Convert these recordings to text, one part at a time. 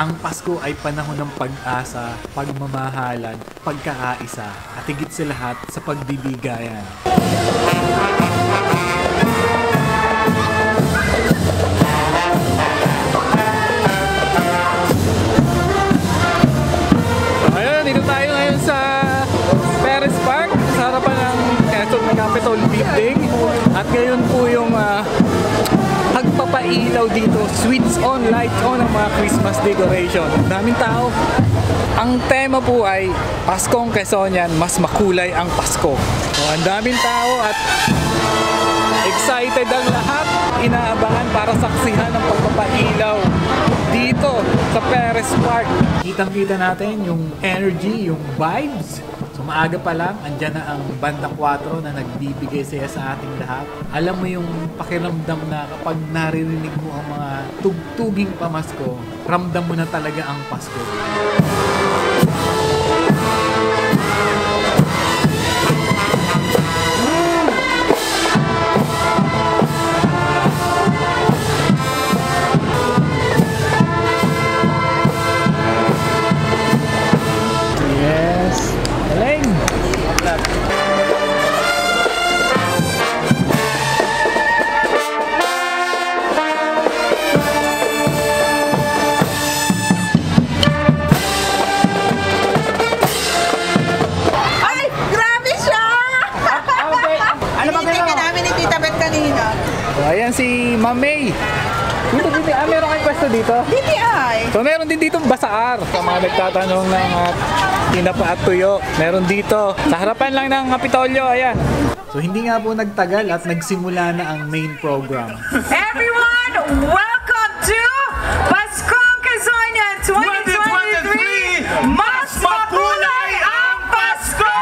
Ang Pasko ay panahon ng pag-asa, pagmamahalan, pagkakaisa, at higit sa lahat sa pagbibigayan. Ayun, dito tayo ngayon sa Perez Park, sa harapan ng Quezon Capitol Building. At ngayon po yung pagpapailaw dito, switch on, lights on ang mga Christmas decoration. Daming tao. Ang tema po ay Paskong Quezonian, mas makulay ang Pasko. So, ang daming tao at excited ang lahat. Inaabangan para saksihan ang pagpapailaw dito sa Perez Park. Kitang-kita natin yung energy, yung vibes. So maaga pa lang, andyan na ang Bandang 4 na nagbibigay saya sa ating lahat. Alam mo yung pakiramdam na kapag naririnig mo ang mga tugtuging pamasko, ramdam mo na talaga ang Pasko. Ayan si Ma'am May. Dito, meron kayong pwesto dito? DTI. So meron din dito basaar. Sa mga nagtatanong ng tinapa at tuyo, meron dito. Sa harapan lang ng Kapitolyo, ayan. So hindi nga po nagtagal at nagsimula na ang main program. Everyone, welcome to Paskong Quezonian 2023! Mas makulay ang Pasko!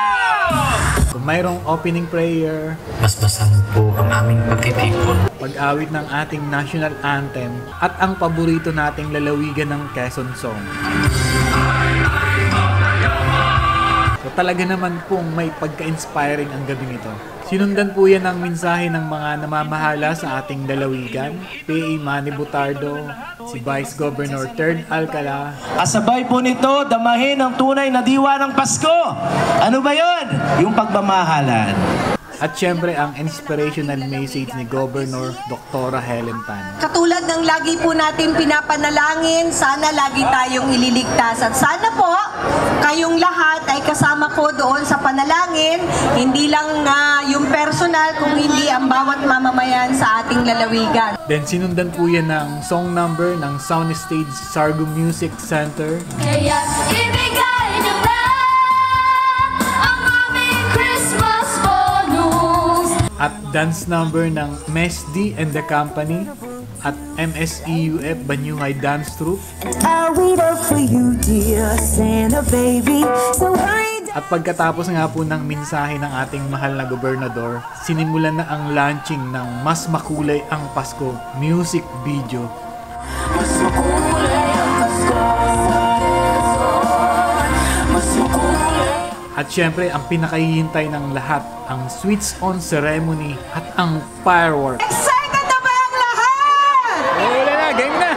So mayroong opening prayer. Basbasan po ang aming pagtitipon. Pag-awit ng ating national anthem at ang paborito nating lalawigan ng Quezon song. So talaga naman pong may pagka-inspiring ang gabing ito. Sinundan po yan ang mensahe ng mga namamahala sa ating lalawigan, PA Manny Butardo, si Vice Governor Terd Alcala. Kasabay po nito, damahin ang tunay na diwa ng Pasko. Ano ba yun? Yung pagmamahalan. At syempre ang inspirational message ni Governor Dr. Helen Tan. Katulad ng lagi po natin pinapanalangin, sana lagi tayong ililigtas. At sana po, kayong lahat ay kasama ko doon sa panalangin, hindi lang yung personal, kung hindi ang bawat mamamayan sa ating lalawigan. Then sinundan po yan ng song number ng Soundstage Sargo Music Center. At dance number ng MESD and the Company at MSEUF Banyuhay Dance Troupe. At pagkatapos nga po ng mensahe ng ating mahal na gobernador, sinimulan na ang launching ng Mas Makulay ang Pasko music video. Mas makulay ang Pasko. Mas makulay. At syempre, ang pinakahihintay ng lahat, ang switch on ceremony at ang fireworks. Excited na ba ang lahat? Wala na, game na!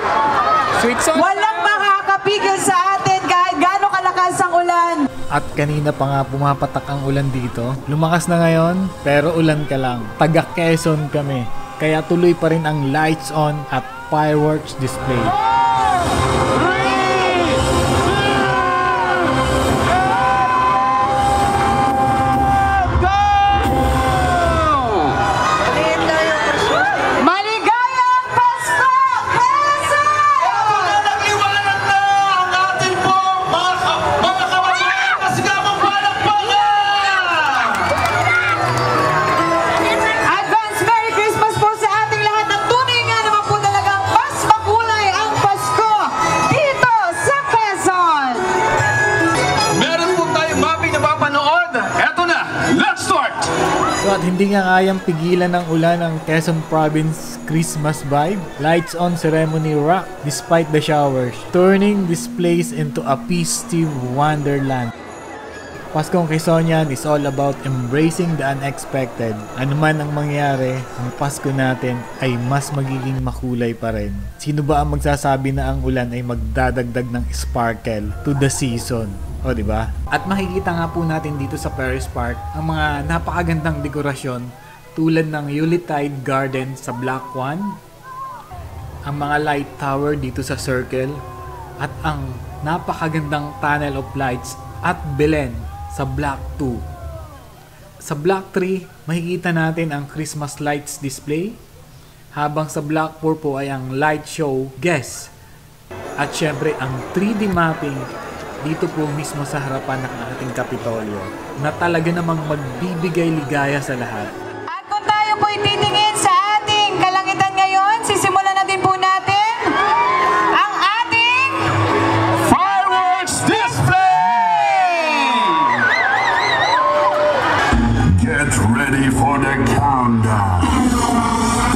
Switch on! Walang makakapigil sa atin kahit gaano kalakas ang ulan. At kanina pa nga pumapatak ang ulan dito. Lumakas na ngayon, pero ulan ka lang. Taga Quezon kami. Kaya tuloy pa rin ang lights on at fireworks display. At hindi nga kayang pigilan ng ulan ng Quezon Province Christmas vibe. Lights on ceremony rock despite the showers, turning this place into a festive wonderland. Paskong Quezonian is all about embracing the unexpected. Ano man ang mangyari, ang Pasko natin ay mas magiging makulay pa rin. Sino ba ang magsasabi na ang ulan ay magdadagdag ng sparkle to the season? O, di ba? At makikita nga po natin dito sa Paris Park ang mga napakagandang dekorasyon tulad ng Yuletide Garden sa Block 1, ang mga light tower dito sa Circle, at ang napakagandang tunnel of lights at Belen sa Block 2. Sa Block 3, makikita natin ang Christmas lights display, habang sa Block 4 po ay ang light show guest. At syempre ang 3D mapping dito po mismo sa harapan ng ating Kapitolyo na talaga namang magbibigay ligaya sa lahat. At kung tayo po titingin sa ating kalangitan ngayon, sisimulan na din po natin ang ating Fireworks display! Get ready for the countdown.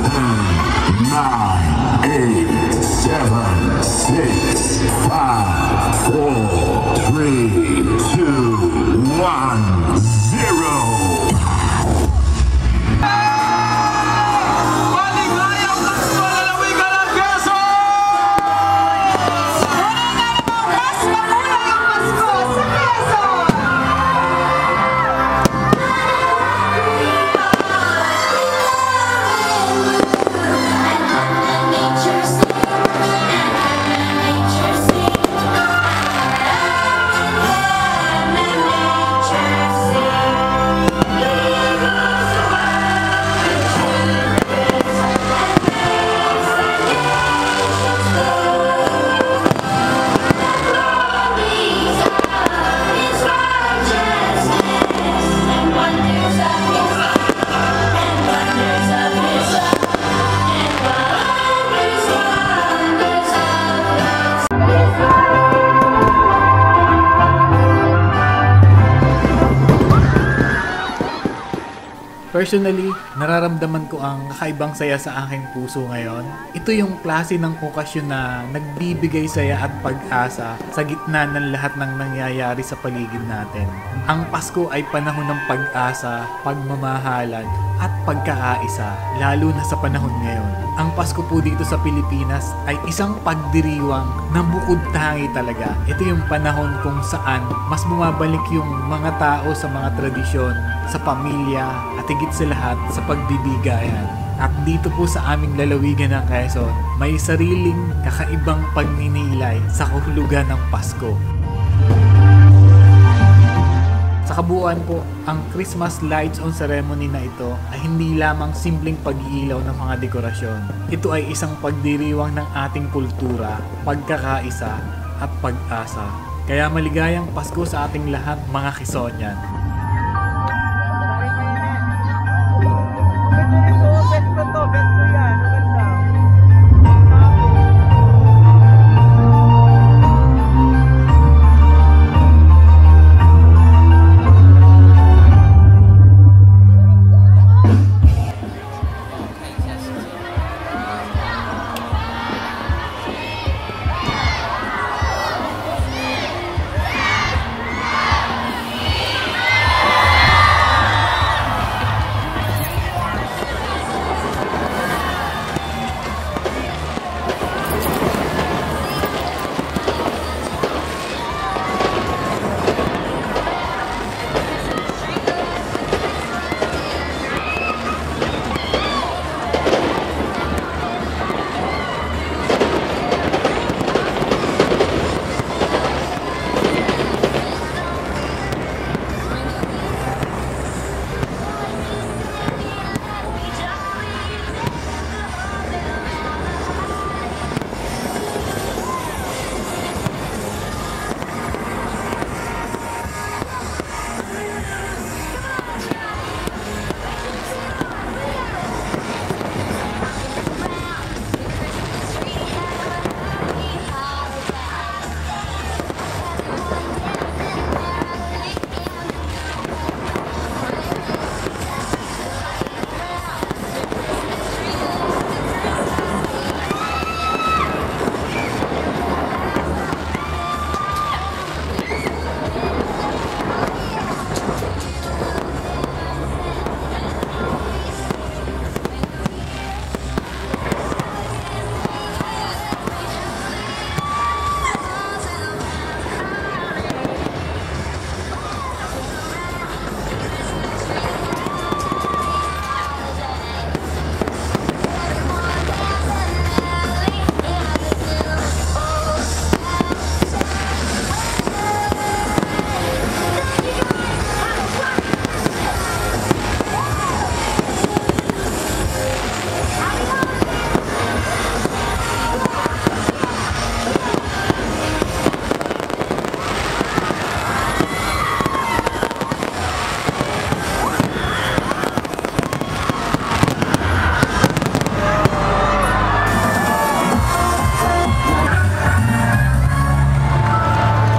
10, 9, 8, 7, 6, 5, 4, 3, 2, 1, 0. mas makulang ang Pasko sa Quezon! Personally, nararamdaman ko ang kakaibang saya sa aking puso ngayon. Ito yung klase ng okasyon na nagbibigay saya at pag-asa sa gitna ng lahat ng nangyayari sa paligid natin. Ang Pasko ay panahon ng pag-asa, pagmamahalan, at pagkakaisa, lalo na sa panahon ngayon. Ang Pasko po dito sa Pilipinas ay isang pagdiriwang na bukod tangi talaga. Ito yung panahon kung saan mas bumabalik yung mga tao sa mga tradisyon, sa pamilya, at higit sa lahat sa pagbibigayan. At dito po sa aming lalawigan ng Quezon, may sariling kakaibang pagninilay sa kahulugan ng Pasko. Sa kabuuan po, ang Christmas Lights on Ceremony na ito ay hindi lamang simpleng pag-iilaw ng mga dekorasyon. Ito ay isang pagdiriwang ng ating kultura, pagkakaisa, at pag-asa. Kaya maligayang Pasko sa ating lahat, mga Quezonian.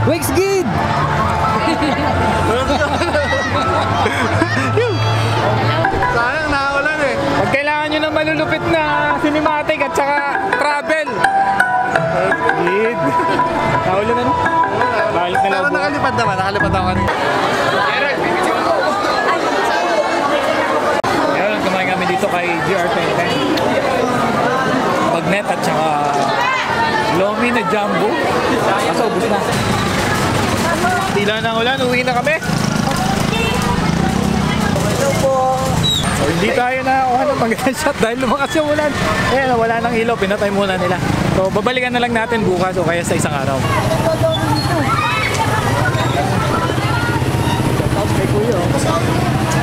Wakes Gid! Sayang, nakaulan eh. Pag kailangan nyo ng malulupit na cinematic at saka travel. Gid. Naulan na no? Balik na Pero lang. nakalipad naman, nakalipad ako kanina. Ngayon, kumain kami dito kay GR Tenten. Bagnet at saka Lomi na Jumbo. Kaso, ubus na. Tila ng ulan, uwi na kami. So, hindi tayo nakakuha ng magandang shot dahil lumakas yung ulan. Eh, wala nang ilaw, pinatay muna nila. So, babalikan na lang natin bukas o kaya sa isang araw. Shoutout kay Kuya.